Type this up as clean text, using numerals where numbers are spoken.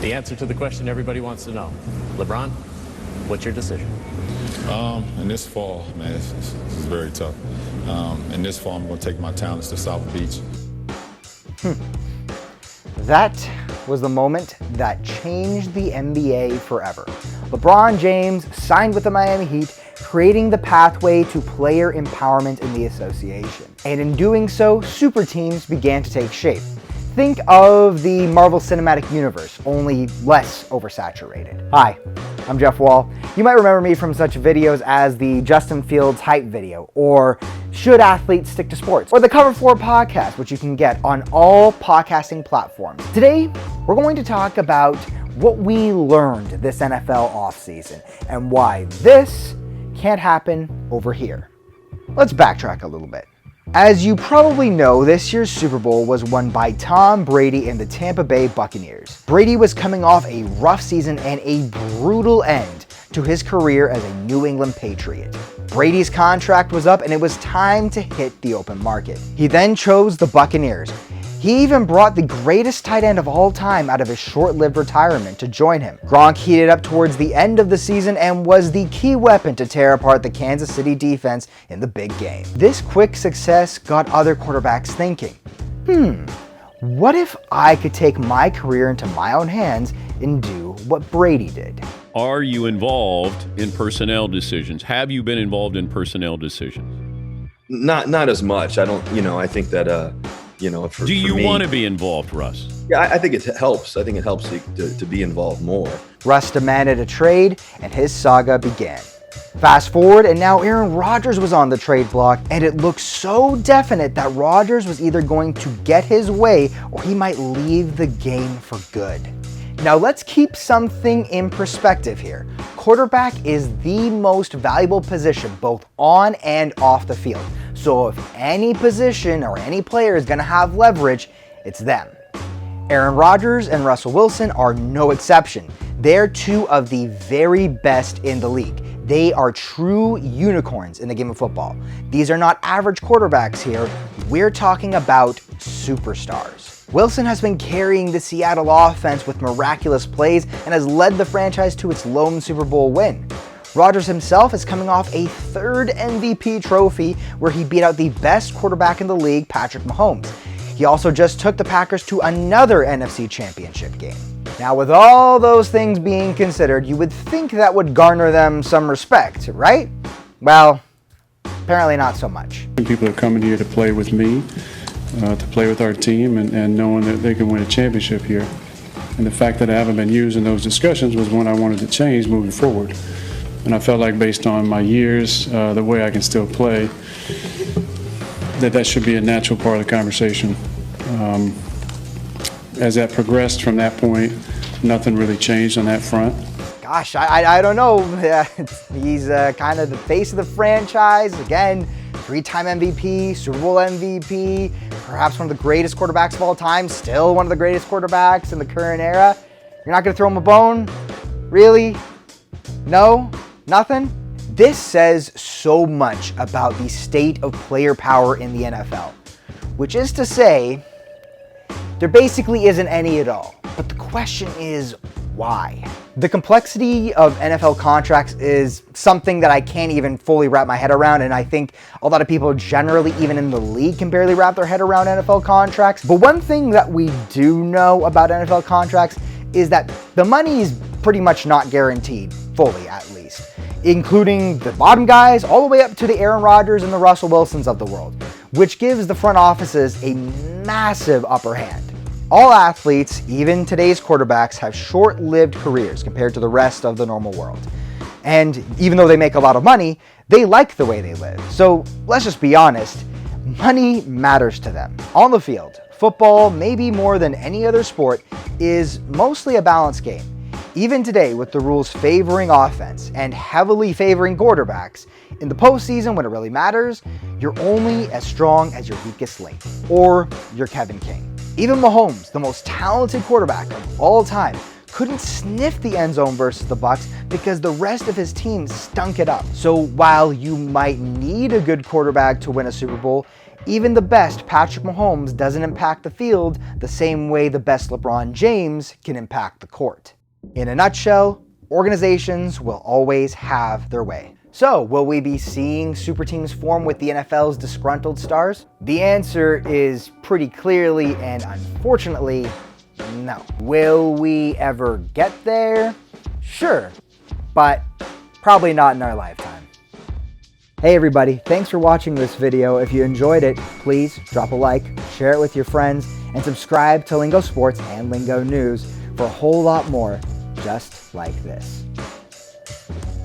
The answer to the question everybody wants to know. LeBron, what's your decision? In this fall, man, this is very tough. In this fall, I'm going to take my talents to South Beach. That was the moment that changed the NBA forever. LeBron James signed with the Miami Heat, creating the pathway to player empowerment in the association. And in doing so, super teams began to take shape. Think of the Marvel Cinematic Universe, only less oversaturated. Hi, I'm Jeff Wall. You might remember me from such videos as the Justin Fields hype video, or Should Athletes Stick to Sports, or the Cover 4 podcast, which you can get on all podcasting platforms. Today, we're going to talk about what we learned this NFL offseason and why this can't happen over here. Let's backtrack a little bit. As you probably know, this year's Super Bowl was won by Tom Brady and the Tampa Bay Buccaneers. Brady was coming off a rough season and a brutal end to his career as a New England Patriot. Brady's contract was up and it was time to hit the open market. He then chose the Buccaneers. He even brought the greatest tight end of all time out of his short-lived retirement to join him. Gronk heated up towards the end of the season and was the key weapon to tear apart the Kansas City defense in the big game. This quick success got other quarterbacks thinking, what if I could take my career into my own hands and do what Brady did? Are you involved in personnel decisions? Have you been involved in personnel decisions? Not as much. I don't, I think that, Do you want to be involved, Russ? Yeah, I think it helps. I think it helps to be involved more. Russ demanded a trade, and his saga began. Fast forward, and now Aaron Rodgers was on the trade block, and it looked so definite that Rodgers was either going to get his way or he might leave the game for good. Now let's keep something in perspective here. Quarterback is the most valuable position both on and off the field. So if any position or any player is going to have leverage, it's them. Aaron Rodgers and Russell Wilson are no exception. They're two of the very best in the league. They are true unicorns in the game of football. These are not average quarterbacks here. We're talking about superstars. Wilson has been carrying the Seattle offense with miraculous plays and has led the franchise to its lone Super Bowl win. Rodgers himself is coming off a third MVP trophy where he beat out the best quarterback in the league, Patrick Mahomes. He also just took the Packers to another NFC Championship game. Now, with all those things being considered, you would think that would garner them some respect, right? Well, apparently not so much. People are coming here to play with me, to play with our team, and knowing that they can win a championship here. And the fact that I haven't been used in those discussions was one I wanted to change moving forward. And I felt like based on my years, the way I can still play, that should be a natural part of the conversation. As that progressed from that point, nothing really changed on that front. Gosh, I don't know. He's kind of the face of the franchise. Again, three-time MVP, Super Bowl MVP, perhaps one of the greatest quarterbacks of all time, still one of the greatest quarterbacks in the current era. You're not going to throw him a bone? Really? No? Nothing? This says so much about the state of player power in the NFL, which is to say, there basically isn't any at all. But the question is, why? The complexity of NFL contracts is something that I can't even fully wrap my head around, and I think a lot of people generally, even in the league, can barely wrap their head around NFL contracts. But one thing that we do know about NFL contracts is that the money is pretty much not guaranteed, fully at least, including the bottom guys all the way up to the Aaron Rodgers and the Russell Wilsons of the world, which gives the front offices a massive upper hand. All athletes, even today's quarterbacks, have short-lived careers compared to the rest of the normal world. And even though they make a lot of money, they like the way they live. So let's just be honest, money matters to them. On the field, football, maybe more than any other sport, is mostly a balance game. Even today, with the rules favoring offense and heavily favoring quarterbacks, in the postseason when it really matters, you're only as strong as your weakest link, or you're Kevin King. Even Mahomes, the most talented quarterback of all time, couldn't sniff the end zone versus the Bucs because the rest of his team stunk it up. So while you might need a good quarterback to win a Super Bowl, Even the best Patrick Mahomes doesn't impact the field the same way the best LeBron James can impact the court. In a nutshell, organizations will always have their way. So, will we be seeing super teams form with the NFL's disgruntled stars? The answer is pretty clearly and unfortunately, no. Will we ever get there? Sure, but probably not in our lifetime. Hey everybody, thanks for watching this video. If you enjoyed it, please drop a like, share it with your friends, and subscribe to Lingo Sports and Lingo News for a whole lot more just like this.